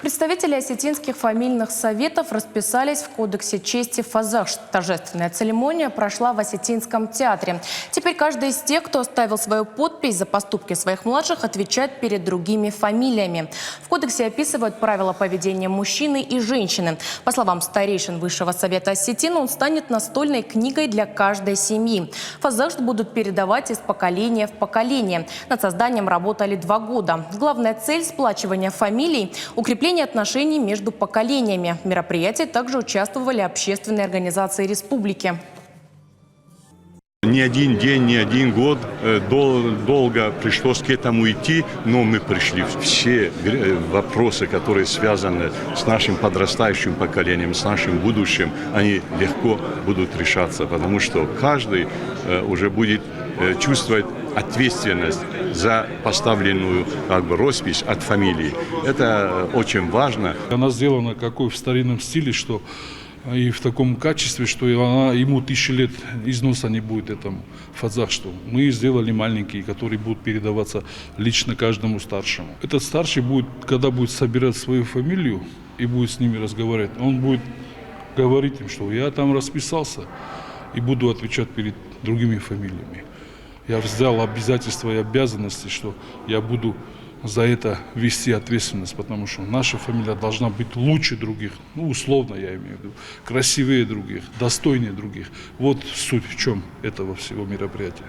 Представители осетинских фамильных советов расписались в Кодексе чести Фазахш. Торжественная церемония прошла в Осетинском театре. Теперь каждый из тех, кто оставил свою подпись за поступки своих младших, отвечает перед другими фамилиями. В Кодексе описывают правила поведения мужчины и женщины. По словам старейшин Высшего совета Осетин, он станет настольной книгой для каждой семьи. Фазахш будут передавать из поколения в поколение. Над созданием работали 2 года. Главная цель – сплачивания фамилий, укрепление отношений между поколениями. В мероприятии также участвовали общественные организации республики. Не один день, не один год долго пришлось к этому идти, но мы пришли. Все вопросы, которые связаны с нашим подрастающим поколением, с нашим будущим, они легко будут решаться, потому что каждый уже будет чувствовать ответственность за поставленную роспись от фамилии. Это очень важно. Она сделана какой в старинном стиле, что и в таком качестве, что ему 1000 лет износа не будет этому фазахшту. Мы сделали маленькие, которые будут передаваться лично каждому старшему. Этот старший будет, когда будет собирать свою фамилию и будет с ними разговаривать, он будет говорить им, что я там расписался и буду отвечать перед другими фамилиями. Я взял обязательства и обязанности, что я буду за это вести ответственность, потому что наша фамилия должна быть лучше других, ну, условно я имею в виду, красивее других, достойнее других. Вот суть в чем этого всего мероприятия.